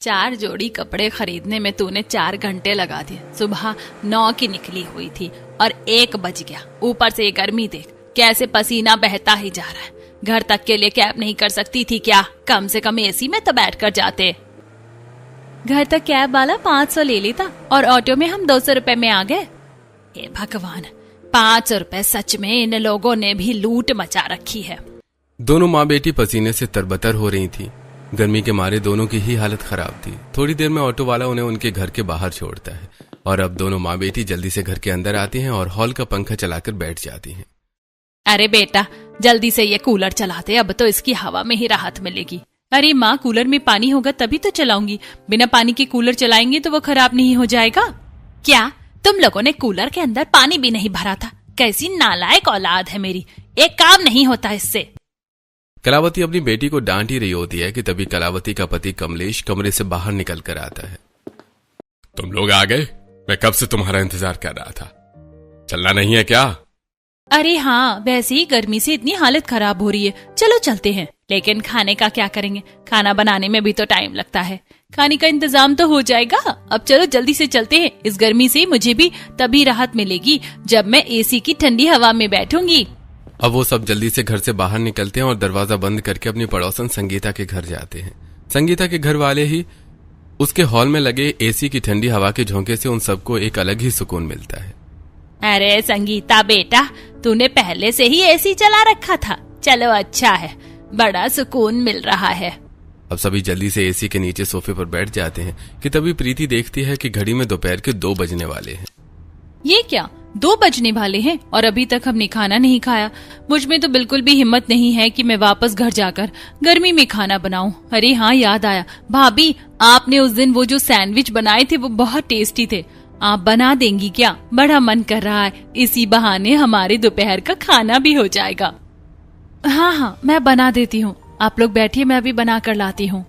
4 जोड़ी कपड़े खरीदने में तूने 4 घंटे लगा दिए। सुबह 9 की निकली हुई थी और 1 बज गया। ऊपर से ये गर्मी देख, कैसे पसीना बहता ही जा रहा है। घर तक के लिए कैब नहीं कर सकती थी क्या? कम से कम एसी में तो बैठ कर जाते। घर तक कैब वाला 500 ले लेता और ऑटो में हम 200 रुपए में आ गए। हे भगवान, 500 रुपए सच में इन लोगों ने भी लूट मचा रखी है। दोनों माँ बेटी पसीने से तरबतर हो रही थी। गर्मी के मारे दोनों की ही हालत खराब थी। थोड़ी देर में ऑटो वाला उन्हें उनके घर के बाहर छोड़ता है और अब दोनों माँ बेटी जल्दी से घर के अंदर आती हैं और हॉल का पंखा चलाकर बैठ जाती हैं। अरे बेटा, जल्दी से ये कूलर चला दे, अब तो इसकी हवा में ही राहत मिलेगी। अरे माँ, कूलर में पानी होगा तभी तो चलाऊंगी, बिना पानी के कूलर चलाएंगे तो वो खराब नहीं हो जाएगा क्या? तुम लोगों ने कूलर के अंदर पानी भी नहीं भरा था। कैसी नालायक औलाद है मेरी, एक काम नहीं होता इससे। कलावती अपनी बेटी को डांट ही रही होती है कि तभी कलावती का पति कमलेश कमरे से बाहर निकल कर आता है। तुम लोग आ गए? मैं कब से तुम्हारा इंतजार कर रहा था। चलना नहीं है क्या? अरे हाँ, वैसे ही गर्मी से इतनी हालत खराब हो रही है, चलो चलते हैं। लेकिन खाने का क्या करेंगे? खाना बनाने में भी तो टाइम लगता है। खाने का इंतजाम तो हो जाएगा। अब चलो जल्दी से चलते हैं। इस गर्मी से मुझे भी तभी राहत मिलेगी जब मैं एसी की ठंडी हवा में बैठूंगी। अब वो सब जल्दी से घर से बाहर निकलते हैं और दरवाजा बंद करके अपनी पड़ोसन संगीता के घर जाते हैं। संगीता के घर वाले ही उसके हॉल में लगे एसी की ठंडी हवा के झोंके से उन सबको एक अलग ही सुकून मिलता है। अरे संगीता बेटा, तूने पहले से ही एसी चला रखा था। चलो अच्छा है, बड़ा सुकून मिल रहा है। अब सभी जल्दी से एसी के नीचे सोफे पर बैठ जाते हैं कि तभी प्रीति देखती है कि घड़ी में दोपहर के 2 बजने वाले हैं। ये क्या, 2 बजने वाले हैं और अभी तक हमने खाना नहीं खाया। मुझ में तो बिल्कुल भी हिम्मत नहीं है कि मैं वापस घर जाकर गर्मी में खाना बनाऊं। अरे हाँ, याद आया, भाभी आपने उस दिन वो जो सैंडविच बनाए थे वो बहुत टेस्टी थे। आप बना देंगी क्या? बड़ा मन कर रहा है। इसी बहाने हमारे दोपहर का खाना भी हो जाएगा। हाँ, मैं बना देती हूँ। आप लोग बैठिए, मैं अभी बना कर लाती हूँ।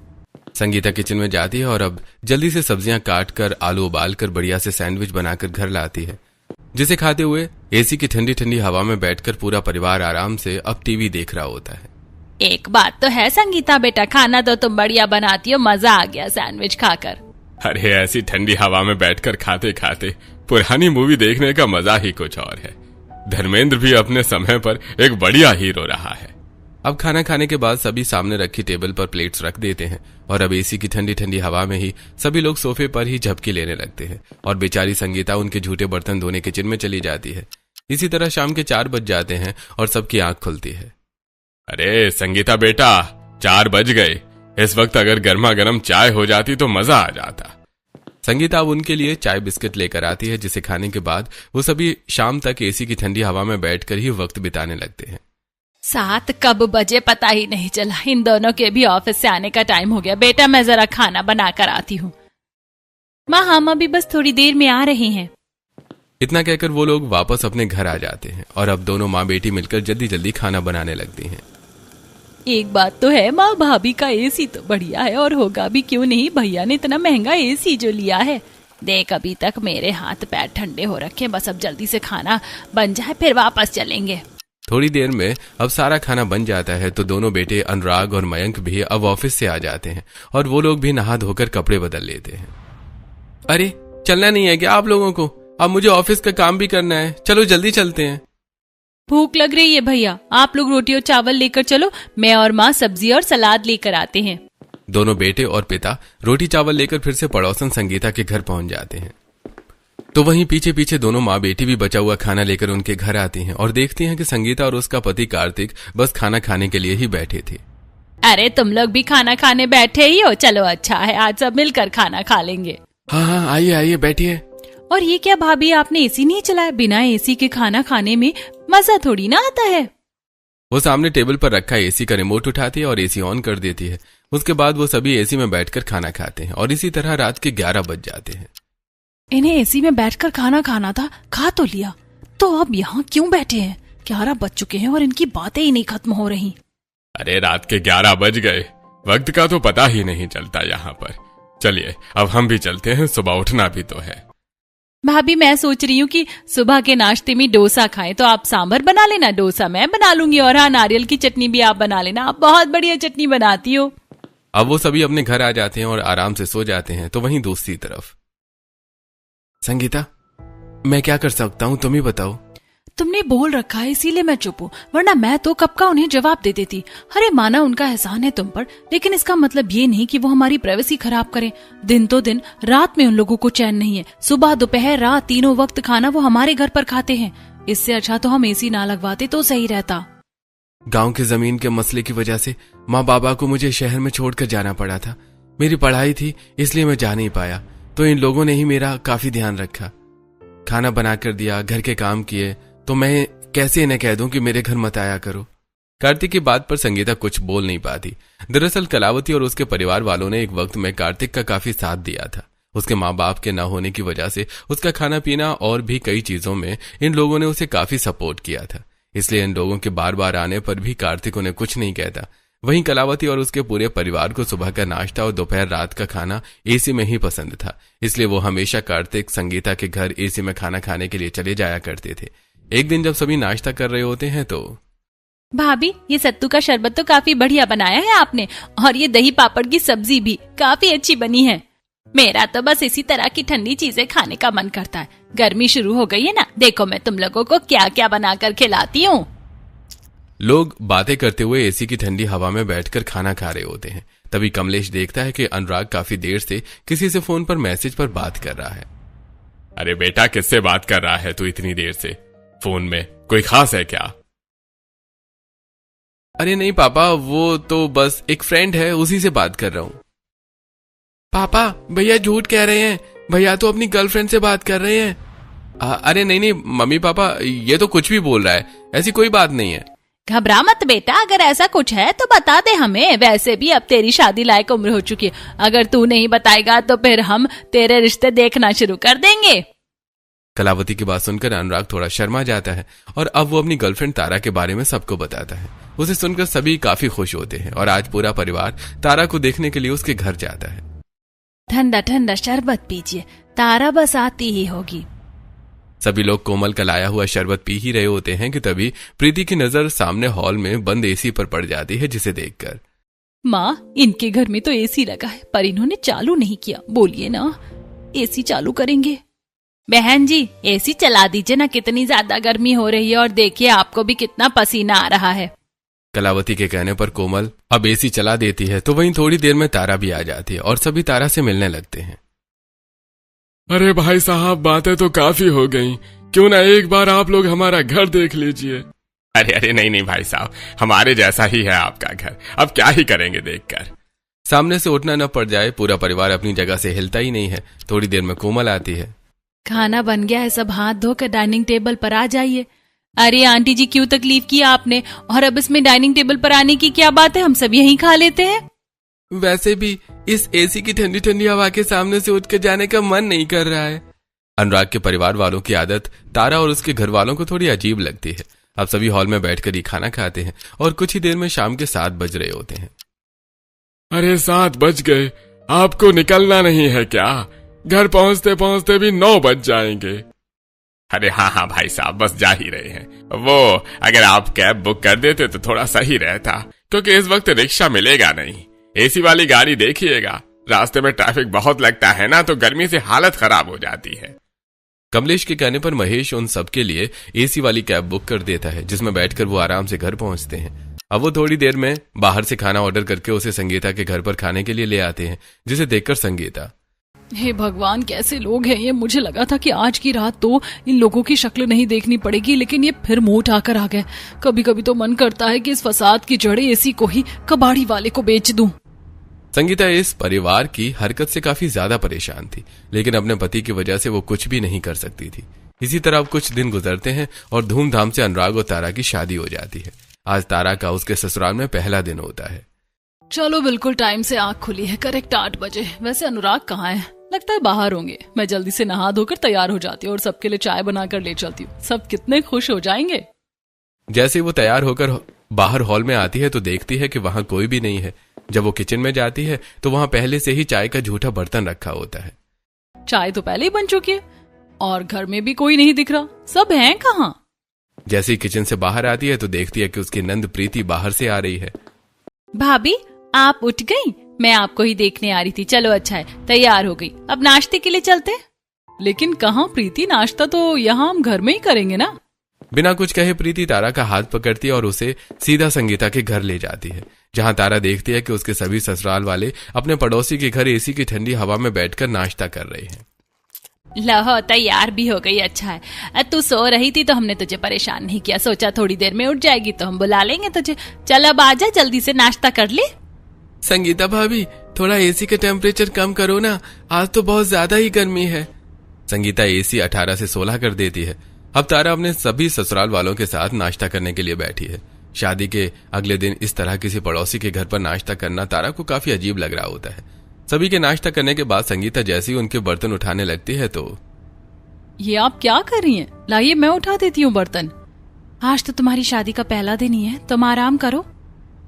संगीता किचन में जाती है और अब जल्दी से सब्जियां काट कर आलू उबाल कर बढ़िया से सैंडविच बनाकर घर लाती है, जिसे खाते हुए एसी की ठंडी ठंडी हवा में बैठकर पूरा परिवार आराम से अब टीवी देख रहा होता है। एक बात तो है संगीता बेटा, खाना तो तुम बढ़िया बनाती हो। मजा आ गया सैंडविच खाकर। अरे ऐसी ठंडी हवा में बैठकर खाते खाते पुरानी मूवी देखने का मजा ही कुछ और है। धर्मेंद्र भी अपने समय पर एक बढ़िया हीरो रहा है। अब खाना खाने के बाद सभी सामने रखी टेबल पर प्लेट्स रख देते हैं और अब एसी की ठंडी ठंडी हवा में ही सभी लोग सोफे पर ही झपकी लेने लगते हैं और बेचारी संगीता उनके झूठे बर्तन धोने किचन में चली जाती है। इसी तरह शाम के 4 बज जाते हैं और सबकी आंख खुलती है। अरे संगीता बेटा, 4 बज गए। इस वक्त अगर गर्मा गर्म चाय हो जाती तो मजा आ जाता। संगीता अब उनके लिए चाय बिस्किट लेकर आती है, जिसे खाने के बाद वो सभी शाम तक एसी की ठंडी हवा में बैठकर ही वक्त बिताने लगते हैं। 7 कब बजे पता ही नहीं चला। इन दोनों के भी ऑफिस से आने का टाइम हो गया। बेटा, मैं जरा खाना बना कर आती हूँ। माँ, हम अभी बस थोड़ी देर में आ रहे हैं। इतना कहकर वो लोग वापस अपने घर आ जाते हैं और अब दोनों माँ बेटी मिलकर जल्दी जल्दी खाना बनाने लगती हैं। एक बात तो है माँ, भाभी का एसी तो बढ़िया है और होगा भी क्यों नहीं। भैया ने इतना महंगा एसी जो लिया है। देख, अभी तक मेरे हाथ पैर ठंडे हो रखे। बस अब जल्दी से खाना बन जाए, फिर वापस चलेंगे। थोड़ी देर में अब सारा खाना बन जाता है तो दोनों बेटे अनुराग और मयंक भी अब ऑफिस से आ जाते हैं और वो लोग भी नहा धोकर कपड़े बदल लेते हैं। अरे चलना नहीं है क्या आप लोगों को? अब मुझे ऑफिस का काम भी करना है। चलो जल्दी चलते हैं। भूख लग रही है भैया, आप लोग रोटी और चावल लेकर चलो। मैं और माँ सब्जी और सलाद लेकर आते हैं। दोनों बेटे और पिता रोटी चावल लेकर फिर से पड़ोसन संगीता के घर पहुंच जाते हैं। तो वहीं पीछे पीछे दोनों माँ बेटी भी बचा हुआ खाना लेकर उनके घर आती हैं और देखती हैं कि संगीता और उसका पति कार्तिक बस खाना खाने के लिए ही बैठे थे। अरे तुम लोग भी खाना खाने बैठे ही हो? चलो अच्छा है, आज सब मिलकर खाना खा लेंगे। हाँ, आइए आइए बैठिए। और ये क्या भाभी, आपने एसी नहीं चलाया? बिना एसी के खाना खाने में मजा थोड़ी ना आता है। वो सामने टेबल पर रखा एसी का रिमोट उठाती है और एसी ऑन कर देती है। उसके बाद वो सभी एसी में बैठकर खाना खाते हैं और इसी तरह रात के 11 बज जाते हैं। इन्हें एसी में बैठकर खाना खाना था, खा तो लिया, तो अब यहाँ क्यों बैठे हैं? 11 बज चुके हैं और इनकी बातें ही नहीं खत्म हो रही। अरे रात के 11 बज गए, वक्त का तो पता ही नहीं चलता यहाँ पर। चलिए अब हम भी चलते हैं, सुबह उठना भी तो है। भाभी, मैं सोच रही हूँ कि सुबह के नाश्ते में डोसा खाएं, तो आप सांभर बना लेना, डोसा मैं बना लूंगी और हाँ, नारियल की चटनी भी आप बना लेना। आप बहुत बढ़िया चटनी बनाती हो। अब वो सभी अपने घर आ जाते हैं और आराम से सो जाते हैं। तो वहीं दूसरी तरफ संगीता, मैं क्या कर सकता हूँ, तुम ही बताओ। तुमने बोल रखा है इसीलिए मैं चुप हूँ, वरना मैं तो कब का उन्हें जवाब दे देती। अरे माना उनका एहसान है तुम पर, लेकिन इसका मतलब ये नहीं कि वो हमारी प्राइवेसी खराब करें। दिन तो दिन रात में उन लोगों को चैन नहीं है। सुबह दोपहर रात तीनों वक्त खाना वो हमारे घर पर खाते हैं। इससे अच्छा तो हम एसी ना लगवाते तो सही रहता। गांव की जमीन के मसले की वजह से माँ बाबा को मुझे शहर में छोड़कर जाना पड़ा था। मेरी पढ़ाई थी इसलिए मैं जा नहीं पाया, तो इन लोगों ने ही मेरा काफी ध्यान रखा, खाना बना कर दिया, घर के काम किए। तो मैं कैसे इन्हें कह दूं कि मेरे घर मत आया करो। कार्तिक की बात पर संगीता कुछ बोल नहीं पाती। दरअसल कलावती और उसके परिवार वालों ने एक वक्त में कार्तिक का काफी साथ दिया था। उसके माँ बाप के न होने की वजह से उसका खाना पीना और भी कई चीजों में इन लोगों ने उसे काफी सपोर्ट किया था। इसलिए इन लोगों के बार बार आने पर भी कार्तिक उन्हें कुछ नहीं कहता। वहीं कलावती और उसके पूरे परिवार को सुबह का नाश्ता और दोपहर रात का खाना एसी में ही पसंद था। इसलिए वो हमेशा कार्तिक संगीता के घर एसी में खाना खाने के लिए चले जाया करते थे। एक दिन जब सभी नाश्ता कर रहे होते हैं तो भाभी, ये सत्तू का शरबत तो काफी बढ़िया बनाया है आपने, और ये दही पापड़ की सब्जी भी काफी अच्छी बनी है। मेरा तो बस इसी तरह की ठंडी चीजें खाने का मन करता है। गर्मी शुरू हो गई है ना, देखो मैं तुम लोगों को क्या क्या बनाकर खिलाती हूँ। लोग बातें करते हुए एसी की ठंडी हवा में बैठकर खाना खा रहे होते हैं। तभी कमलेश देखता है कि अनुराग काफी देर से किसी से फोन पर मैसेज पर बात कर रहा है। अरे बेटा, किससे बात कर रहा है तू इतनी देर से फोन में? कोई खास है क्या? अरे नहीं पापा, वो तो बस एक फ्रेंड है, उसी से बात कर रहा हूं। पापा, भैया झूठ कह रहे हैं, भैया तो अपनी गर्लफ्रेंड से बात कर रहे हैं। अरे नहीं नहीं मम्मी पापा, ये तो कुछ भी बोल रहा है, ऐसी कोई बात नहीं है। घबरा मत बेटा, अगर ऐसा कुछ है तो बता दे हमें। वैसे भी अब तेरी शादी लायक उम्र हो चुकी है, अगर तू नहीं बताएगा तो फिर हम तेरे रिश्ते देखना शुरू कर देंगे। कलावती की बात सुनकर अनुराग थोड़ा शर्मा जाता है और अब वो अपनी गर्लफ्रेंड तारा के बारे में सबको बताता है। उसे सुनकर सभी काफी खुश होते हैं और आज पूरा परिवार तारा को देखने के लिए उसके घर जाता है। ठंडा ठंडा शरबत पीजिए, तारा बस आती ही होगी। सभी लोग कोमल का लाया हुआ शरबत पी ही रहे होते हैं कि तभी प्रीति की नजर सामने हॉल में बंद एसी पर पड़ जाती है, जिसे देखकर माँ, इनके घर में तो एसी लगा है पर इन्होंने चालू नहीं किया। बोलिए ना, एसी चालू करेंगे। बहन जी, एसी चला दीजिए ना, कितनी ज्यादा गर्मी हो रही है और देखिए आपको भी कितना पसीना आ रहा है। कलावती के कहने पर कोमल अब एसी चला देती है। तो वहीं थोड़ी देर में तारा भी आ जाती है और सभी तारा से मिलने लगते हैं। अरे भाई साहब, बातें तो काफी हो गई, क्यों ना एक बार आप लोग हमारा घर देख लीजिए। अरे अरे नहीं नहीं भाई साहब, हमारे जैसा ही है आपका घर, अब क्या ही करेंगे देखकर। सामने से उठना न पड़ जाए, पूरा परिवार अपनी जगह से हिलता ही नहीं है। थोड़ी देर में कोमल आती है। खाना बन गया है, सब हाथ धोकर डाइनिंग टेबल पर आ जाइए। अरे आंटी जी, क्यों तकलीफ की आपने, और अब इसमें डाइनिंग टेबल पर आने की क्या बात है, हम सब यहीं खा लेते हैं। वैसे भी इस एसी की ठंडी ठंडी हवा के सामने से उठकर जाने का मन नहीं कर रहा है। अनुराग के परिवार वालों की आदत तारा और उसके घर वालों को थोड़ी अजीब लगती है। अब सभी हॉल में बैठकर ही खाना खाते हैं और कुछ ही देर में शाम के 7 बज रहे होते हैं। अरे 7 बज गए, आपको निकलना नहीं है क्या? घर पहुंचते पहुंचते भी 9 बज जाएंगे। अरे हाँ हाँ भाई साहब, बस जा ही रहे हैं। वो अगर आप कैब बुक कर देते तो थोड़ा सही रहता, क्योंकि इस वक्त रिक्शा मिलेगा नहीं। एसी वाली गाड़ी देखिएगा, रास्ते में ट्रैफिक बहुत लगता है ना, तो गर्मी से हालत खराब हो जाती है। कमलेश के कहने पर महेश उन सबके लिए एसी वाली कैब बुक कर देता है, जिसमें बैठकर वो आराम से घर पहुंचते हैं। अब वो थोड़ी देर में बाहर से खाना ऑर्डर करके उसे संगीता के घर पर खाने के लिए ले आते हैं, जिसे देखकर संगीता, हे भगवान, कैसे लोग हैं ये। मुझे लगा था कि आज की रात तो इन लोगों की शक्ल नहीं देखनी पड़ेगी, लेकिन ये फिर मुंह उठाकर आ गए। कभी कभी तो मन करता है कि इस फसाद की जड़ें एसी को ही कबाड़ी वाले को बेच दूं। संगीता इस परिवार की हरकत से काफी ज्यादा परेशान थी, लेकिन अपने पति की वजह से वो कुछ भी नहीं कर सकती थी। इसी तरह अब कुछ दिन गुजरते हैं और धूमधाम से अनुराग और तारा की शादी हो जाती है। आज तारा का उसके ससुराल में पहला दिन होता है। चलो, बिल्कुल टाइम से आँख खुली है, करेक्ट 8 बजे। वैसे अनुराग कहाँ है? लगता है बाहर होंगे। मैं जल्दी से नहा धोकर तैयार हो जाती हूँ और सबके लिए चाय बनाकर ले चलती हूँ। सब कितने खुश हो जाएंगे। जैसे ही वो तैयार होकर बाहर हॉल में आती है तो देखती है कि वहां कोई भी नहीं है। जब वो किचन में जाती है तो वहां पहले से ही चाय का झूठा बर्तन रखा होता है। चाय तो पहले ही बन चुकी है और घर में भी कोई नहीं दिख रहा। सब हैं कहाँ? जैसे ही किचन से बाहर आती है तो देखती है कि उसकी नंद प्रीति बाहर से आ रही है। भाभी, आप उठ गई? मैं आपको ही देखने आ रही थी। चलो अच्छा है, तैयार हो गई, अब नाश्ते के लिए चलते। लेकिन कहाँ प्रीति, नाश्ता तो यहाँ हम घर में ही करेंगे ना। बिना कुछ कहे प्रीति तारा का हाथ पकड़ती है और उसे सीधा संगीता के घर ले जाती है, जहां तारा देखती है कि उसके सभी ससुराल वाले अपने पड़ोसी के घर एसी की ठंडी हवा में बैठकर नाश्ता कर रहे हैं। लहो, तैयार भी हो गई, अच्छा है। तू सो रही थी तो हमने तुझे परेशान नहीं किया, सोचा थोड़ी देर में उठ जाएगी तो हम बुला लेंगे तुझे। चल अब आजा, जल्दी से नाश्ता कर ले। संगीता भाभी, थोड़ा एसी का टेम्परेचर कम करो ना, आज तो बहुत ज्यादा ही गर्मी है। संगीता एसी 18 से 16 कर देती है। अब तारा अपने सभी ससुराल वालों के साथ नाश्ता करने के लिए बैठी है। शादी के अगले दिन इस तरह किसी पड़ोसी के घर पर नाश्ता करना तारा को काफी अजीब लग रहा होता है। सभी के नाश्ता करने के बाद संगीता जैसे ही उनके बर्तन उठाने लगती है तो ये आप क्या कर रही हैं? लाइए मैं उठा देती हूँ बर्तन। आज तो तुम्हारी शादी का पहला दिन ही है, तुम आराम करो।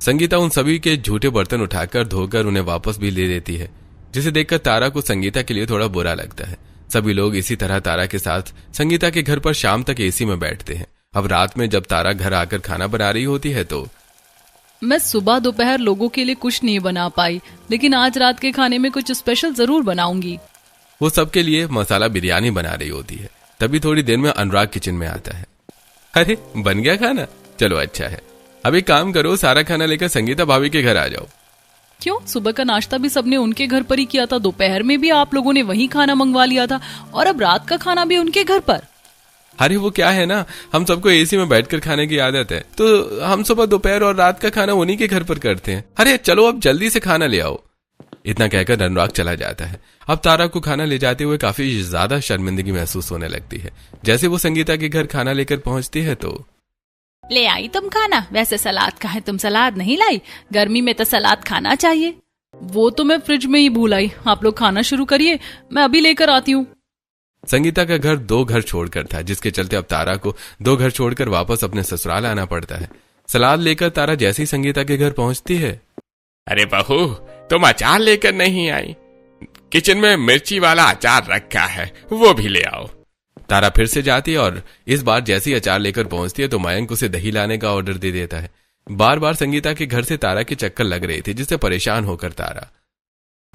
संगीता उन सभी के झूठे बर्तन उठाकर धोकर उन्हें वापस भी ले देती है, जिसे देखकर तारा को संगीता के लिए थोड़ा बुरा लगता है। सभी लोग इसी तरह तारा के साथ संगीता के घर पर शाम तक एसी में बैठते हैं। अब रात में जब तारा घर आकर खाना बना रही होती है तो मैं सुबह दोपहर लोगों के लिए कुछ नहीं बना पाई, लेकिन आज रात के खाने में कुछ स्पेशल जरूर बनाऊंगी। वो सबके लिए मसाला बिरयानी बना रही होती है। तभी थोड़ी देर में अनुराग किचन में आता है। अरे बन गया खाना, चलो अच्छा है। अब एक काम करो, सारा खाना लेकर संगीता भाभी के घर आ जाओ। क्यों? सुबह का नाश्ता भी सबने उनके घर पर ही किया था, दोपहर में भी आप लोगों ने वही खाना मंगवा लिया था, और अब रात का खाना भी उनके घर पर। अरे वो क्या है ना, हम सबको एसी में बैठकर खाने की आदत है, तो हम सुबह दोपहर और रात का खाना उन्हीं के घर पर करते हैं। अरे चलो अब जल्दी से खाना ले आओ। इतना कहकर अनुराग चला जाता है। अब तारा को खाना ले जाते हुए काफी ज्यादा शर्मिंदगी महसूस होने लगती है। जैसे वो संगीता के घर खाना लेकर पहुंचती है तो ले आई तुम खाना? वैसे सलाद का है, तुम सलाद नहीं लाई? गर्मी में तो सलाद खाना चाहिए। वो तो मैं फ्रिज में ही भूल आई, आप लोग खाना शुरू करिए, मैं अभी लेकर आती हूँ। संगीता का घर 2 घर छोड़कर था, जिसके चलते अब तारा को 2 घर छोड़कर वापस अपने ससुराल आना पड़ता है। सलाद लेकर तारा जैसे ही संगीता के घर पहुंचती है, अरे बहू, तुम अचार लेकर नहीं आई? किचन में मिर्ची वाला अचार रखा है, वो भी ले आओ। तारा फिर से जाती है और इस बार जैसे ही अचार लेकर पहुंचती है तो मयंक उसे दही लाने का ऑर्डर दे देता है। बार बार संगीता के घर से तारा के चक्कर लग रही थी, जिससे परेशान होकर तारा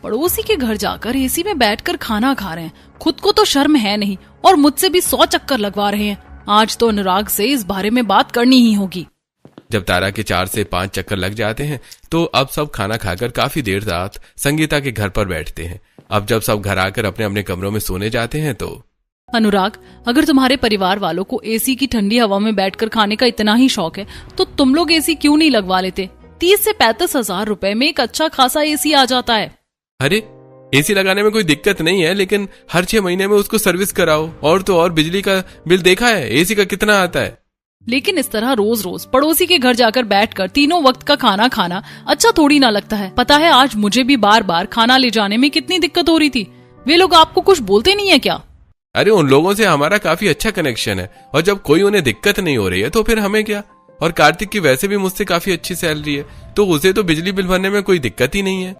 पड़ोसी के घर जाकर एसी में बैठकर खाना खा रहे हैं, खुद को तो शर्म है नहीं, और मुझसे भी 100 चक्कर लगवा रहे हैं। आज तो अनुराग से इस बारे में बात करनी ही होगी। जब तारा के 4 से 5 चक्कर लग जाते हैं तो अब सब खाना खाकर काफी देर रात संगीता के घर पर बैठते हैं। अब जब सब घर आकर अपने अपने कमरों में सोने जाते हैं तो अनुराग, अगर तुम्हारे परिवार वालों को एसी की ठंडी हवा में बैठकर खाने का इतना ही शौक है तो तुम लोग एसी क्यों नहीं लगवा लेते? 30 से 35 हजार रुपए में एक अच्छा खासा एसी आ जाता है। अरे एसी लगाने में कोई दिक्कत नहीं है, लेकिन हर 6 महीने में उसको सर्विस कराओ। और तो और बिजली का बिल देखा है एसी का कितना आता है? लेकिन इस तरह रोज रोज पड़ोसी के घर जाकर बैठकर तीनों वक्त का खाना खाना अच्छा थोड़ी ना लगता है। पता है आज मुझे भी बार बार खाना ले जाने में कितनी दिक्कत हो रही थी। वे लोग आपको कुछ बोलते नहीं है क्या? अरे उन लोगों से हमारा काफी अच्छा कनेक्शन है, और जब कोई उन्हें दिक्कत नहीं हो रही है तो फिर हमें क्या। और कार्तिक की वैसे भी मुझसे काफी अच्छी सैलरी है, तो उसे तो बिजली बिल भरने में कोई दिक्कत ही नहीं है।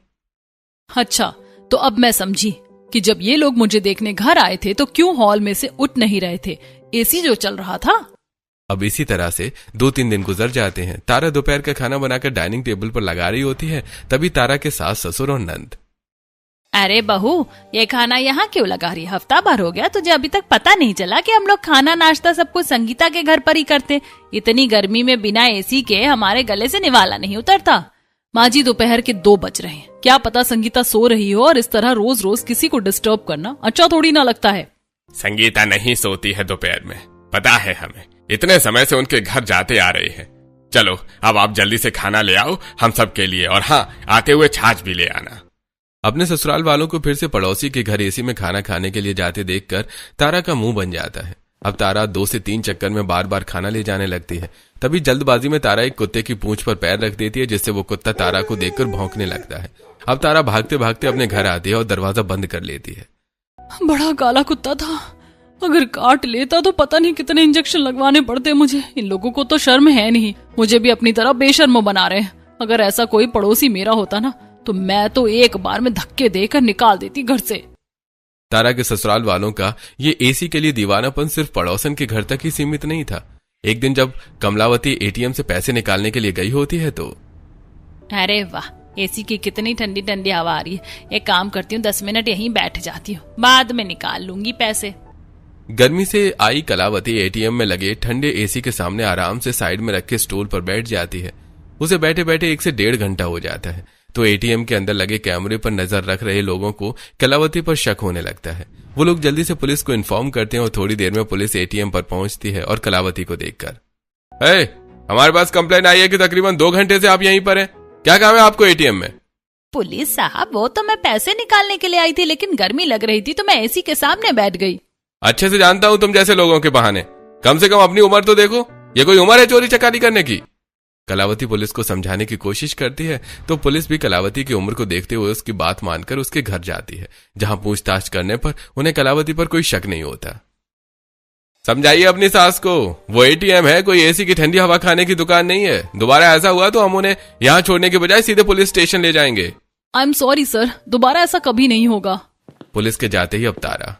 अच्छा, तो अब मैं समझी कि जब ये लोग मुझे देखने घर आए थे तो क्यों हॉल में से उठ नहीं रहे थे, एसी जो चल रहा था। अब इसी तरह से 2-3 दिन गुजर जाते हैं। तारा दोपहर का खाना बनाकर डाइनिंग टेबल पर लगा रही होती है, तभी तारा के सास ससुर और नंद अरे बहू, ये खाना यहाँ क्यों लगा रही? हफ्ता भर हो गया, तुझे अभी तक पता नहीं चला कि हम लोग खाना नाश्ता सब कुछ संगीता के घर पर ही करते? इतनी गर्मी में बिना एसी के हमारे गले से निवाला नहीं उतरता। माँ जी, दोपहर के 2 बज रहे हैं, क्या पता संगीता सो रही हो, और इस तरह रोज रोज किसी को डिस्टर्ब करना अच्छा थोड़ी ना लगता है। संगीता नहीं सोती है दोपहर में, पता है हमें, इतने समय से उनके घर जाते आ रहे हैं। चलो अब आप जल्दी से खाना ले आओ हम सब के लिए, और हाँ, आते हुए छाछ भी ले आना। अपने ससुराल वालों को फिर से पड़ोसी के घर एसी में खाना खाने के लिए जाते देखकर तारा का मुंह बन जाता है। अब तारा 2 से 3 चक्कर में बार बार खाना ले जाने लगती है। तभी जल्दबाजी में तारा एक कुत्ते की पूंछ पर पैर रख देती है, जिससे वो कुत्ता तारा को देखकर भौंकने लगता है। अब तारा भागते भागते अपने घर आती है और दरवाजा बंद कर लेती है। बड़ा काला कुत्ता था, अगर काट लेता तो पता नहीं कितने इंजेक्शन लगवाने पड़ते मुझे। इन लोगों को तो शर्म है नहीं, मुझे भी अपनी तरह बेशर्म बना रहे हैं। अगर ऐसा कोई पड़ोसी मेरा होता ना तो मैं तो एक बार में धक्के देकर निकाल देती घर से। तारा के ससुराल वालों का ये एसी के लिए दीवानापन सिर्फ पड़ोसन के घर तक ही सीमित नहीं था। एक दिन जब कमलावती एटीएम से पैसे निकालने के लिए गई होती है तो अरे वाह, एसी की कितनी ठंडी ठंडी हवा आ रही है। एक काम करती हूँ, 10 मिनट यहीं बैठ जाती हूँ, बाद में निकाल लूंगी पैसे। गर्मी से आई कलावती एटीएम में लगे ठंडे एसी के सामने आराम से साइड में रखे स्टूल पर बैठ जाती है। उसे बैठे बैठे 1 से 1.5 घंटा हो जाता है। तो एटीएम के अंदर लगे कैमरे पर नजर रख रहे लोगों को कलावती पर शक होने लगता है। वो लोग जल्दी से पुलिस को इन्फॉर्म करते हैं और थोड़ी देर में पुलिस एटीएम पर पहुंचती है और कलावती को देखकर, हमारे पास कंप्लेंट आई है कि तकरीबन 2 घंटे से आप यहीं पर हैं। क्या काम है आपको एटीएम में? पुलिस साहब, वो तो मैं पैसे निकालने के लिए आई थी, लेकिन गर्मी लग रही थी तो मैं एसी के सामने बैठ गई। अच्छे से जानता हूं तुम जैसे लोगों के बहाने। कम से कम अपनी उम्र तो देखो, ये कोई उम्र है चोरी चकारी करने की? कलावती पुलिस को समझाने की कोशिश करती है तो पुलिस भी कलावती की उम्र को देखते हुए उसकी बात मानकर उसके घर जाती है, जहां पूछताछ करने पर उन्हें कलावती पर कोई शक नहीं होता। समझाइए अपनी सास को, वो एटीएम है, कोई एसी की ठंडी हवा खाने की दुकान नहीं है। दोबारा ऐसा हुआ तो हम उन्हें यहाँ छोड़ने के बजाय सीधे पुलिस स्टेशन ले जाएंगे। आई एम सॉरी सर, दोबारा ऐसा कभी नहीं होगा। पुलिस के जाते ही अब तारा,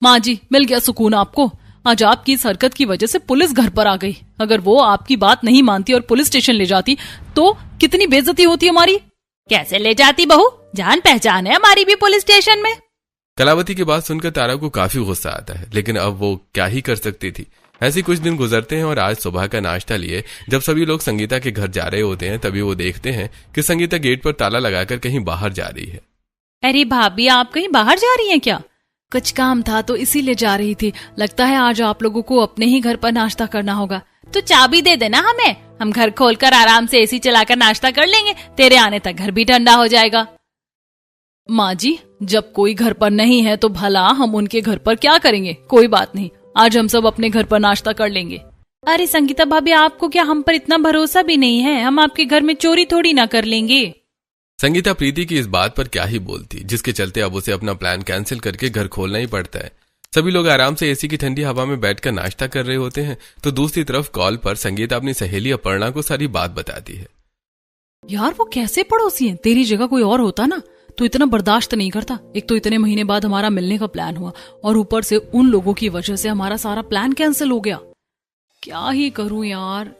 माँ जी, मिल गया सुकून आपको। आज आपकी इस हरकत की वजह से पुलिस घर पर आ गई। अगर वो आपकी बात नहीं मानती और पुलिस स्टेशन ले जाती तो कितनी बेइज्जती होती हमारी। कैसे ले जाती बहू, जान पहचान है हमारी भी पुलिस स्टेशन में। कलावती की बात सुनकर तारा को काफी गुस्सा आता है, लेकिन अब वो क्या ही कर सकती थी। ऐसे कुछ दिन गुजरते हैं और आज सुबह का नाश्ता लिए जब सभी लोग संगीता के घर जा रहे होते हैं, तभी वो देखते हैं कि संगीता गेट पर ताला लगाकर कहीं बाहर जा रही है। अरे भाभी, आप कहीं बाहर जा रही हैं क्या? कुछ काम था तो इसीलिए जा रही थी। लगता है आज आप लोगों को अपने ही घर पर नाश्ता करना होगा। तो चाबी दे देना हमें, हम घर खोलकर आराम से एसी चलाकर नाश्ता कर लेंगे। तेरे आने तक घर भी ठंडा हो जाएगा। माँ जी, जब कोई घर पर नहीं है तो भला हम उनके घर पर क्या करेंगे? कोई बात नहीं, आज हम सब अपने घर पर नाश्ता कर लेंगे। अरे संगीता भाभी, आपको क्या हम पर इतना भरोसा भी नहीं है? हम आपके घर में चोरी थोड़ी ना कर लेंगे। संगीता प्रीति की इस बात पर क्या ही बोलती, जिसके चलते अब उसे अपना प्लान कैंसिल करके घर खोलना ही पड़ता है। सभी लोग आराम से एसी की ठंडी हवा में बैठकर नाश्ता कर रहे होते हैं तो दूसरी तरफ कॉल पर संगीता अपनी सहेली अपर्णा को सारी बात बताती है। यार, वो कैसे पड़ोसी हैं? तेरी जगह कोई और होता ना तो इतना बर्दाश्त नहीं करता। एक तो इतने महीने बाद हमारा मिलने का प्लान हुआ और ऊपर से उन लोगों की वजह से हमारा सारा प्लान कैंसिल हो गया। क्या ही करूं यार,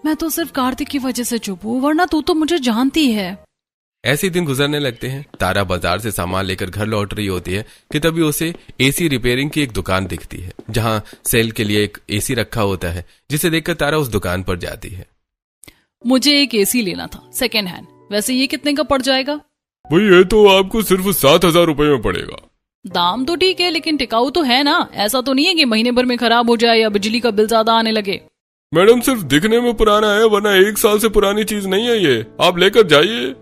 मैं तो सिर्फ कार्तिक की वजह से चुप हूं, वरना तू तो मुझे जानती है। ऐसे दिन गुजरने लगते हैं। तारा बाजार से सामान लेकर घर लौट रही होती है कि तभी उसे एसी रिपेयरिंग की एक दुकान दिखती है, जहां सेल के लिए एक एसी रखा होता है, जिसे देखकर तारा उस दुकान पर जाती है। मुझे एक एसी लेना था, सेकेंड हैंड। वैसे ये कितने का पड़ जाएगा? भाई ये तो आपको सिर्फ 7,000 रुपए में पड़ेगा। दाम तो ठीक है, लेकिन टिकाऊ तो है ना। ऐसा तो नहीं है कि महीने भर में खराब हो जाए या बिजली का बिल ज्यादा आने लगे। मैडम, सिर्फ दिखने में पुराना है, वरना 1 साल से पुरानी चीज नहीं है ये। आप लेकर जाइए।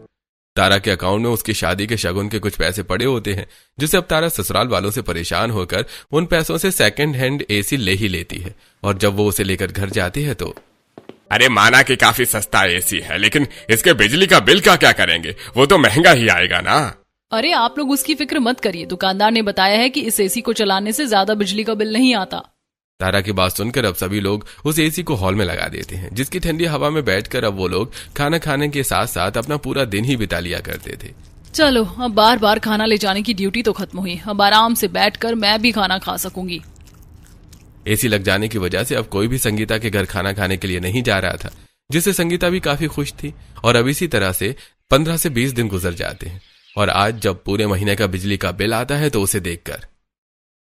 तारा के अकाउंट में उसकी शादी के शगुन के कुछ पैसे पड़े होते हैं, जिससे अब तारा ससुराल वालों से परेशान होकर उन पैसों से सेकंड हैंड एसी ले ही लेती है। और जब वो उसे लेकर घर जाती है तो अरे माना कि काफी सस्ता एसी है, लेकिन इसके बिजली का बिल का क्या करेंगे? वो तो महंगा ही आएगा ना। अरे आप लोग उसकी फिक्र मत करिए, दुकानदार ने बताया है कि इस एसी को चलाने से ज्यादा बिजली का बिल नहीं आता। तारा की बात सुनकर अब सभी लोग उस एसी को हॉल में लगा देते हैं, जिसकी ठंडी हवा में बैठकर अब वो लोग खाना खाने के साथ साथ अपना पूरा दिन ही बिता लिया करते थे। चलो, अब बार बार खाना ले जाने की ड्यूटी तो खत्म हुई। अब आराम से बैठकर मैं भी खाना खा सकूंगी। एसी लग जाने की वजह से अब कोई भी संगीता के घर खाना खाने के लिए नहीं जा रहा था, जिससे संगीता भी काफी खुश थी। और अब इसी तरह से 15 से 20 दिन गुजर जाते हैं और आज जब पूरे महीने का बिजली का बिल आता है तो उसे देखकर,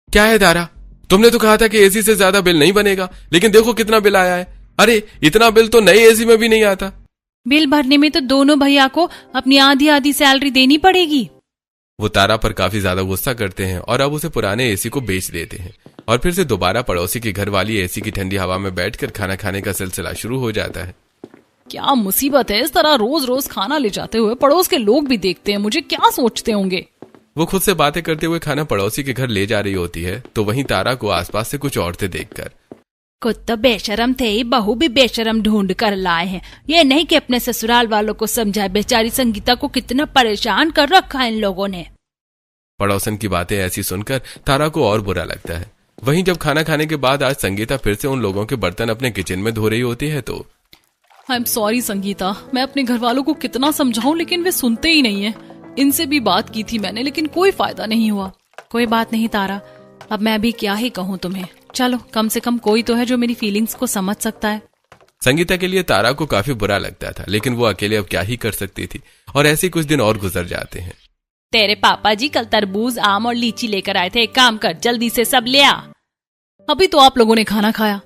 क्या है तारा, तुमने तो कहा था कि एसी से ज्यादा बिल नहीं बनेगा, लेकिन देखो कितना बिल आया है। अरे इतना बिल तो नई एसी में भी नहीं आता। बिल भरने में तो दोनों भैया को अपनी आधी आधी सैलरी देनी पड़ेगी। वो तारा पर काफी ज्यादा गुस्सा करते हैं और अब उसे पुराने एसी को बेच देते हैं और फिर से दोबारा पड़ोसी की घर वाली एसी की ठंडी हवा में बैठकर खाना खाने का सिलसिला शुरू हो जाता है। क्या मुसीबत है, इस तरह रोज रोज खाना ले जाते हुए पड़ोस के लोग भी देखते हैं, मुझे क्या सोचते होंगे। वो खुद से बातें करते हुए खाना पड़ोसी के घर ले जा रही होती है तो वहीं तारा को आसपास से कुछ औरतें देखकर, कुछ तो बेशरम थे, बहू भी बेशरम ढूंढ कर लाए हैं। ये नहीं कि अपने ससुराल वालों को समझाए। बेचारी संगीता को कितना परेशान कर रखा है इन लोगों ने। पड़ोसन की बातें ऐसी सुनकर तारा को और बुरा लगता है। वहीं जब खाना खाने के बाद आज संगीता फिर से उन लोगों के बर्तन अपने किचन में धो रही होती है तो, आई एम सॉरी संगीता, मैं अपने घर वालों को कितना समझाऊं लेकिन वे सुनते ही नहीं है। इनसे भी बात की थी मैंने, लेकिन कोई फायदा नहीं हुआ। कोई बात नहीं तारा, अब मैं भी क्या ही कहूँ तुम्हें। चलो, कम से कम कोई तो है जो मेरी फीलिंग्स को समझ सकता है। संगीता के लिए तारा को काफी बुरा लगता था, लेकिन वो अकेले अब क्या ही कर सकती थी। और ऐसे कुछ दिन और गुजर जाते हैं। तेरे पापा जी कल तरबूज, आम और लीची लेकर आए थे। एक काम कर, जल्दी से सब ले आ। अभी तो आप लोगों ने खाना खाया।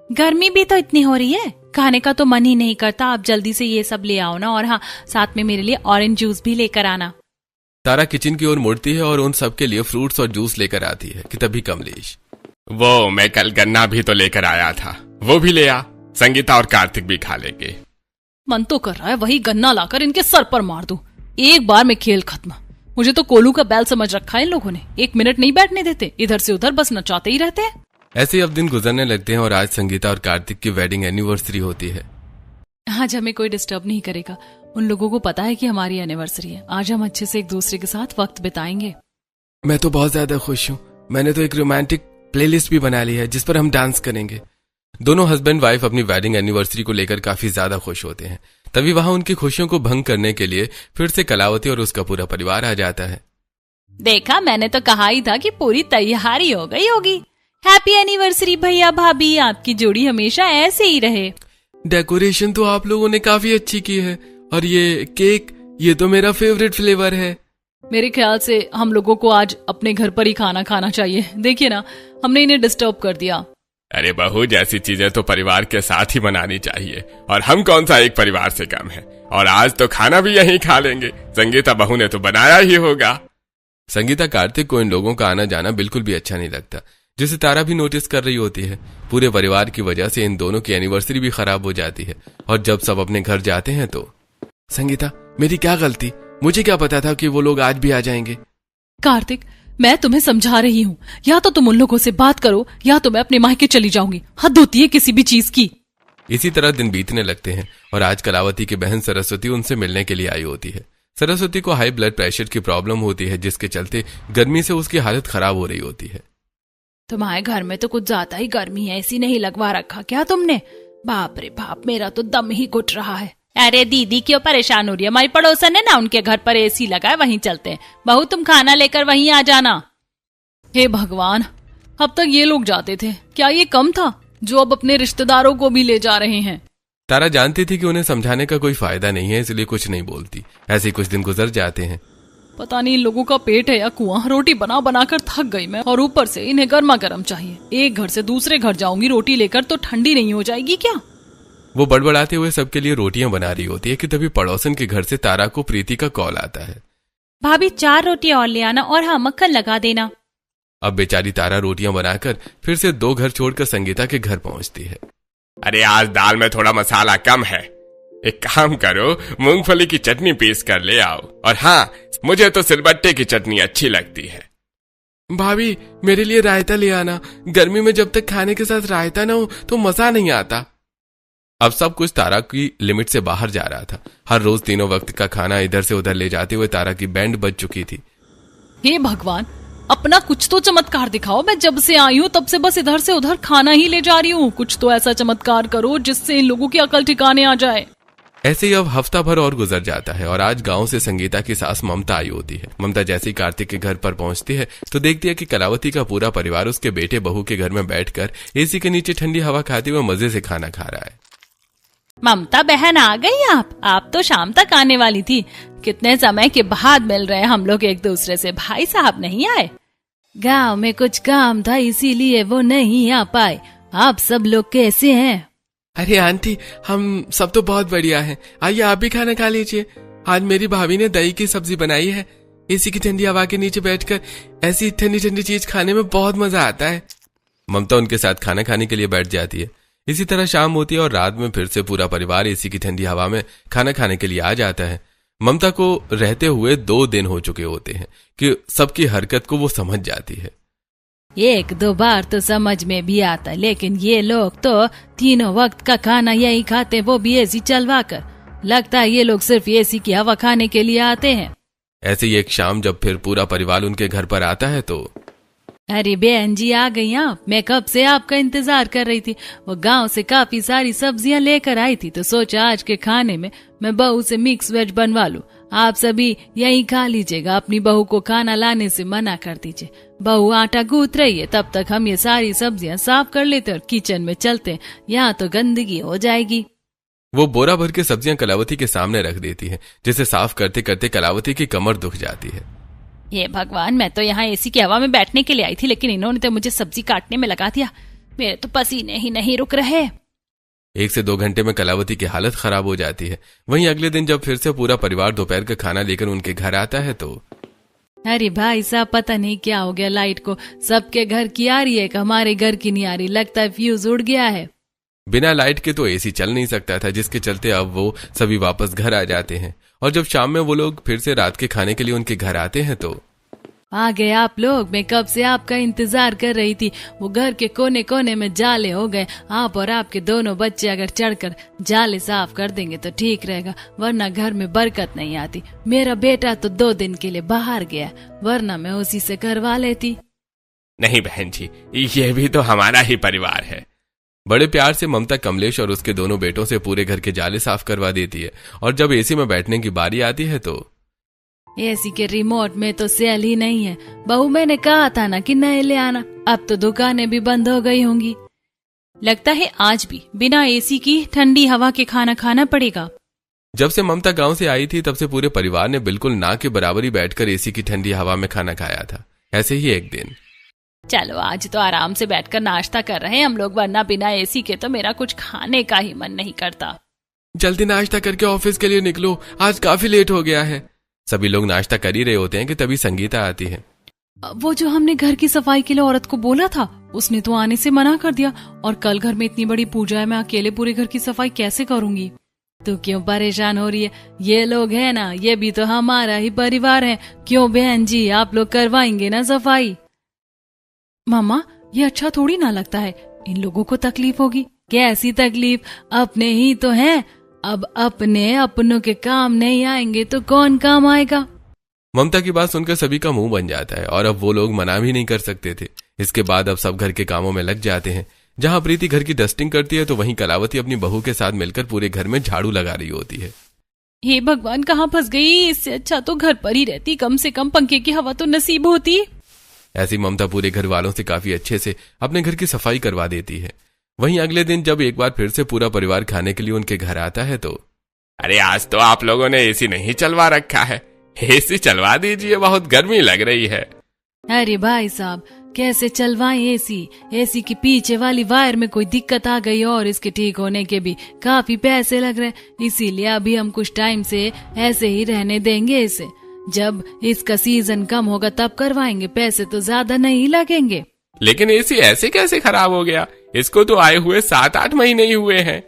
गर्मी भी तो इतनी हो रही है, खाने का तो मन ही नहीं करता। आप जल्दी से ये सब ले आओ ना, और हाँ, साथ में मेरे लिए ऑरेंज जूस भी लेकर आना। तारा किचन की ओर मुड़ती है और उन सब के लिए फ्रूट्स और जूस लेकर आती है कि तभी कमलेश, वो मैं कल गन्ना भी तो लेकर आया था, वो भी ले आ, संगीता और कार्तिक भी खा लेंगे। मन तो कर रहा है वही गन्ना लाकर इनके सर पर मार दूं। एक बार में खेल खत्म। मुझे तो कोलू का बैल समझ रखा है इन लोगों ने। 1 मिनट नहीं बैठने देते, इधर से उधर बस नचाते ही रहते हैं। ऐसे ही अब दिन गुजरने लगते हैं और आज संगीता और कार्तिक की वेडिंग एनिवर्सरी होती है। आज हमें कोई डिस्टर्ब नहीं करेगा। उन लोगों को पता है कि हमारी एनिवर्सरी है। आज हम अच्छे से एक दूसरे के साथ वक्त बिताएंगे। मैं तो बहुत ज्यादा खुश हूँ। मैंने तो एक रोमांटिक प्लेलिस्ट भी बना ली है जिस पर हम डांस करेंगे। दोनों हस्बैंड वाइफ अपनी वेडिंग एनिवर्सरी को लेकर काफी ज्यादा खुश होते हैं। तभी वहां उनकी खुशियों को भंग करने के लिए फिर से कलावती और उसका पूरा परिवार आ जाता है। देखा, मैंने तो कहा ही था कि पूरी तैयारी हो गई होगी। हैप्पी एनिवर्सरी भैया भाभी, आपकी जोड़ी हमेशा ऐसे ही रहे। डेकोरेशन तो आप लोगों ने काफी अच्छी की है, और ये केक, ये तो मेरा फेवरेट फ्लेवर है। मेरे ख्याल से हम लोगों को आज अपने घर पर ही खाना खाना चाहिए। देखिए ना, हमने इन्हें डिस्टर्ब कर दिया। अरे बहू, जैसी चीजें तो परिवार के साथ ही मनानी चाहिए, और हम कौन सा एक परिवार से कम है। और आज तो खाना भी यहीं खा लेंगे, संगीता बहू ने तो बनाया ही होगा। संगीता कार्तिक को इन लोगों का आना जाना बिल्कुल भी अच्छा नहीं लगता, जिसे तारा भी नोटिस कर रही होती है। पूरे परिवार की वजह से इन दोनों की एनिवर्सरी भी खराब हो जाती है। और जब सब अपने घर जाते हैं तो, संगीता, मेरी क्या गलती? मुझे क्या पता था कि वो लोग आज भी आ जाएंगे। कार्तिक, मैं तुम्हें समझा रही हूँ, या तो तुम उन लोगों से बात करो या तो मैं अपने मायके चली जाऊंगी। हद होती है किसी भी चीज की। इसी तरह दिन बीतने लगते हैं और आज कलावती की बहन सरस्वती उनसे मिलने के लिए आई होती है। सरस्वती को हाई ब्लड प्रेशर की प्रॉब्लम होती है, जिसके चलते गर्मी से उसकी हालत खराब हो रही होती है। तुम्हारे घर में तो कुछ ज्यादा ही गर्मी है, ऐसी नहीं लगवा रखा क्या तुमने? बाप रे बाप, मेरा तो दम ही घुट रहा है। अरे दीदी क्यों परेशान हो रही है? हमारी पड़ोसन है ना, उनके घर पर एसी लगा है, वहीं चलते हैं। बहू तुम खाना लेकर वहीं आ जाना। हे भगवान, अब तक ये लोग जाते थे, क्या ये कम था जो अब अपने रिश्तेदारों को भी ले जा रहे हैं? तारा जानती थी कि उन्हें समझाने का कोई फायदा नहीं है, इसलिए कुछ नहीं बोलती। ऐसे ही कुछ दिन गुजर जाते हैं। पता नहीं इन लोगों का पेट है या कुआं। रोटी बना बना कर थक गई मैं, और ऊपर से इन्हें गर्मा गर्म चाहिए। एक घर से दूसरे घर जाऊंगी रोटी लेकर तो ठंडी नहीं हो जाएगी क्या? वो बड़बड़ाते हुए सबके लिए रोटियां बना रही होती है कि तभी पड़ोसन के घर से तारा को प्रीति का कॉल आता है। भाभी 4 रोटी और ले आना, और हाँ, मक्खन लगा देना। अब बेचारी तारा रोटियां बनाकर फिर से 2 घर छोड़कर संगीता के घर पहुंचती है। अरे आज दाल में थोड़ा मसाला कम है, एक काम करो, मूंगफली की चटनी पीस कर ले आओ। और हाँ, मुझे तो सिलबट्टे की चटनी अच्छी लगती है। भाभी, मेरे लिए रायता ले आना। गर्मी में जब तक खाने के साथ रायता ना हो तो मजा नहीं आता। अब सब कुछ तारा की लिमिट से बाहर जा रहा था। हर रोज तीनों वक्त का खाना इधर से उधर ले जाते हुए तारा की बैंड बज चुकी थी। हे भगवान, अपना कुछ तो चमत्कार दिखाओ। मैं जब से आई हूँ तब से बस इधर से उधर खाना ही ले जा रही हूँ। कुछ तो ऐसा चमत्कार करो जिससे इन लोगों की अकल ठिकाने आ जाए। ऐसे ही अब हफ्ता भर और गुजर जाता है और आज गांव से संगीता की सास ममता आई होती है। ममता जैसे ही कार्तिक के घर पर पहुंचती है तो देखती है कि कलावती का पूरा परिवार उसके बेटे बहू के घर में बैठकर एसी के नीचे ठंडी हवा खाते हुए मजे से खाना खा रहा है। ममता बहन आ गई आप तो शाम तक आने वाली थी। कितने समय के बाद मिल रहे हैं हम लोग एक दूसरे से। भाई साहब नहीं आए? गांव में कुछ काम था इसीलिए वो नहीं आ पाए। आप सब लोग कैसे हैं? अरे आंटी, हम सब तो बहुत बढ़िया हैं। आइए आप भी खाना खा लीजिए। आज मेरी भाभी ने दही की सब्जी बनाई है। एसी की ठंडी हवा के नीचे बैठकर ऐसी ठंडी ठंडी चीज खाने में बहुत मजा आता है। ममता उनके साथ खाना खाने के लिए बैठ जाती है। इसी तरह शाम होती है और रात में फिर से पूरा परिवार एसी की ठंडी हवा में खाना खाने के लिए आ जाता है। ममता को रहते हुए 2 दिन हो चुके होते हैं कि सबकी हरकत को वो समझ जाती है। 1-2 बार तो समझ में भी आता, लेकिन ये लोग तो तीनों वक्त का खाना यही खाते, वो भी एसी चलवा कर। लगता है ये लोग सिर्फ एसी की हवा खाने के लिए आते हैं। ऐसे ही एक शाम जब फिर पूरा परिवार उनके घर पर आता है तो, अरे बहन जी आ गई आप। मैं कब से आपका इंतजार कर रही थी। वो गांव से काफी सारी सब्जियां लेकर आई थी तो सोचा आज के खाने में मैं बहू से मिक्स वेज बनवा लूं। आप सभी यही खा लीजिएगा, अपनी बहू को खाना लाने से मना कर दीजिए। बहू आटा गूंथ रही है, तब तक हम ये सारी सब्जियां साफ कर लेते और किचन में चलते, यहाँ तो गंदगी हो जाएगी। वो बोरा भर के सब्जियां कलावती के सामने रख देती है, जिसे साफ करते करते कलावती की कमर दुख जाती है। ये भगवान, मैं तो यहाँ एसी की हवा में बैठने के लिए आई थी, लेकिन इन्होंने तो मुझे सब्जी काटने में लगा दिया। मेरे तो पसीने ही नहीं रुक रहे। 1 से 2 घंटे में कलावती की हालत खराब हो जाती है। वहीं अगले दिन जब फिर से पूरा परिवार दोपहर का खाना लेकर उनके घर आता है तो अरे भाई साहब, पता नहीं क्या हो गया लाइट को, सबके घर की आ रही है, हमारे घर की नहीं आ रही, लगता है फ्यूज उड़ गया है। बिना लाइट के तो एसी चल नहीं सकता था, जिसके चलते अब वो सभी वापस घर आ जाते हैं। और जब शाम में वो लोग फिर से रात के खाने के लिए उनके घर आते हैं तो आ गए आप लोग, मैं कब से आपका इंतजार कर रही थी। वो घर के कोने कोने में जाले हो गए, आप और आपके दोनों बच्चे अगर चढ़कर जाले साफ कर देंगे तो ठीक रहेगा, वरना घर में बरकत नहीं आती। मेरा बेटा तो 2 दिन के लिए बाहर गया, वरना मैं उसी से करवा लेती। नहीं बहन जी, ये भी तो हमारा ही परिवार है। बड़े प्यार से ममता कमलेश और उसके दोनों बेटों से पूरे घर के जाले साफ करवा देती है। और जब एसी में बैठने की बारी आती है तो एसी के रिमोट में तो सेल ही नहीं है। बहू, मैंने कहा था ना कि नए ले आना, अब तो दुकानें भी बंद हो गई होंगी। लगता है आज भी बिना एसी की ठंडी हवा के खाना खाना पड़ेगा। जब से ममता गांव से आई थी तब से पूरे परिवार ने बिल्कुल ना के बराबरी बैठकर एसी की ठंडी हवा में खाना खाया था। ऐसे ही एक दिन चलो आज तो आराम से बैठकर नाश्ता कर रहे हैं हम लोग, वरना बिना एसी के तो मेरा कुछ खाने का ही मन नहीं करता। जल्दी नाश्ता करके ऑफिस के लिए निकलो, आज काफी लेट हो गया है। सभी लोग नाश्ता कर ही रहे होते हैं कि तभी संगीता आती है। वो जो हमने घर की सफाई के लिए औरत को बोला था, उसने तो आने से मना कर दिया, और कल घर में इतनी बड़ी पूजा है, मैं अकेले पूरे घर की सफाई कैसे करूंगी। तो क्यों परेशान हो रही है, ये लोग है ना, ये भी तो हमारा ही परिवार है। क्यों बहन जी, आप लोग करवाएंगे ना सफाई। मामा, ये अच्छा थोड़ी ना लगता है, इन लोगों को तकलीफ होगी। कैसी तकलीफ, अपने ही तो हैं। अब अपने अपनों के काम नहीं आएंगे तो कौन काम आएगा। ममता की बात सुनकर सभी का मुंह बन जाता है और अब वो लोग मना भी नहीं कर सकते थे। इसके बाद अब सब घर के कामों में लग जाते हैं। जहां प्रीति घर की डस्टिंग करती है तो वहीं कलावती अपनी बहू के साथ मिलकर पूरे घर में झाड़ू लगा रही होती है। हे भगवान, कहाँ फंस गई, इससे अच्छा तो घर पर ही रहती, कम से कम पंखे की हवा तो नसीब होती। ऐसी ममता पूरे घर वालों से काफी अच्छे से अपने घर की सफाई करवा देती है। वहीं अगले दिन जब एक बार फिर से पूरा परिवार खाने के लिए उनके घर आता है तो अरे आज तो आप लोगों ने एसी नहीं चलवा रखा है, एसी चलवा दीजिए, बहुत गर्मी लग रही है। अरे भाई साहब, कैसे चलवाएं एसी? एसी की पीछे वाली वायर में कोई दिक्कत आ गई और इसके ठीक होने के भी काफी पैसे लग रहे, इसीलिए अभी हम कुछ टाइम से ऐसे ही रहने देंगे इसे। जब इसका सीजन कम होगा तब करवाएंगे, पैसे तो ज्यादा नहीं लगेंगे। लेकिन एसी ऐसे कैसे खराब हो गया? इसको तो आए हुए 7-8 महीने ही हुए हैं।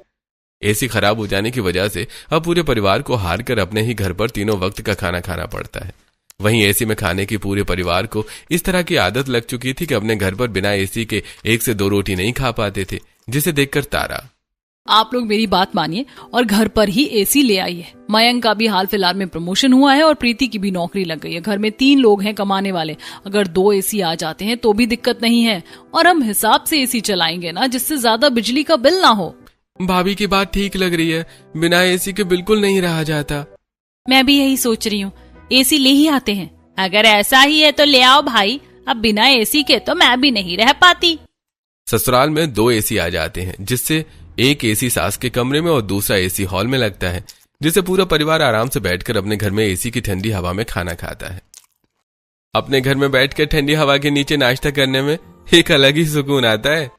एसी खराब हो जाने की वजह से अब पूरे परिवार को हार कर अपने ही घर पर तीनों वक्त का खाना खाना पड़ता है। वहीं एसी में खाने की पूरे परिवार को इस तरह की आदत लग चुकी थी कि अपने घर पर बिना एसी के 1 से 2 रोटी नहीं खा पाते थे, जिसे देखकर तारा, आप लोग मेरी बात मानिए और घर पर ही एसी ले आइए। मयंक का भी हाल फिलहाल में प्रमोशन हुआ है और प्रीति की भी नौकरी लग गई है। घर में 3 लोग हैं कमाने वाले, अगर 2 एसी आ जाते हैं तो भी दिक्कत नहीं है, और हम हिसाब से एसी चलाएंगे ना, जिससे ज्यादा बिजली का बिल ना हो। भाभी की बात ठीक लग रही है, बिना एसी के बिल्कुल नहीं रहा जाता। मैं भी यही सोच रही हूँ, एसी ले ही आते हैं। अगर ऐसा ही है तो ले आओ भाई, अब बिना एसी के तो मैं भी नहीं रह पाती। ससुराल में 2 एसी आ जाते हैं, जिससे एक एसी सास के कमरे में और दूसरा एसी हॉल में लगता है, जिससे पूरा परिवार आराम से बैठकर अपने घर में एसी की ठंडी हवा में खाना खाता है। अपने घर में बैठकर ठंडी हवा के नीचे नाश्ता करने में एक अलग ही सुकून आता है।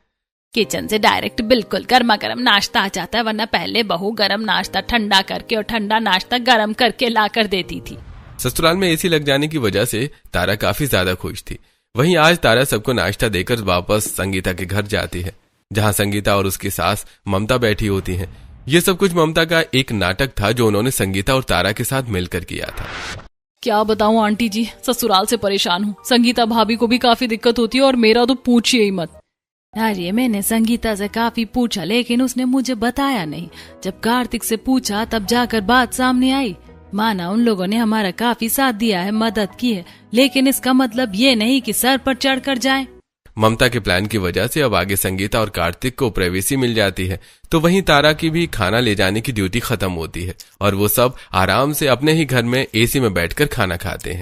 किचन से डायरेक्ट बिल्कुल गर्मा गर्म नाश्ता आ जाता है, वरना पहले बहू गर्म नाश्ता ठंडा करके और ठंडा नाश्ता गर्म करके ला कर देती थी। ससुराल में एसी लग जाने की वजह से तारा काफी ज्यादा खुश थी। वहीं आज तारा सबको नाश्ता देकर वापस संगीता के घर जाती है, जहां संगीता और उसकी सास ममता बैठी होती हैं। ये सब कुछ ममता का एक नाटक था जो उन्होंने संगीता और तारा के साथ मिलकर किया था। क्या बताऊं आंटी जी, ससुराल से परेशान हूँ। संगीता भाभी को भी काफी दिक्कत होती है और मेरा तो पूछिए ही मत। अरे मैंने संगीता से काफी पूछा, लेकिन उसने मुझे बताया नहीं। जब कार्तिक से पूछा तब जाकर बात सामने आई। माना उन लोगों ने हमारा काफी साथ दिया है, मदद की है, लेकिन इसका मतलब ये नहीं कि सर पर चढ़कर जाएं। ममता के प्लान की वजह से अब आगे संगीता और कार्तिक को प्राइवेसी मिल जाती है, तो वहीं तारा की भी खाना ले जाने की ड्यूटी खत्म होती है और वो सब आराम से अपने ही घर में एसी में बैठकर खाना खाते हैं।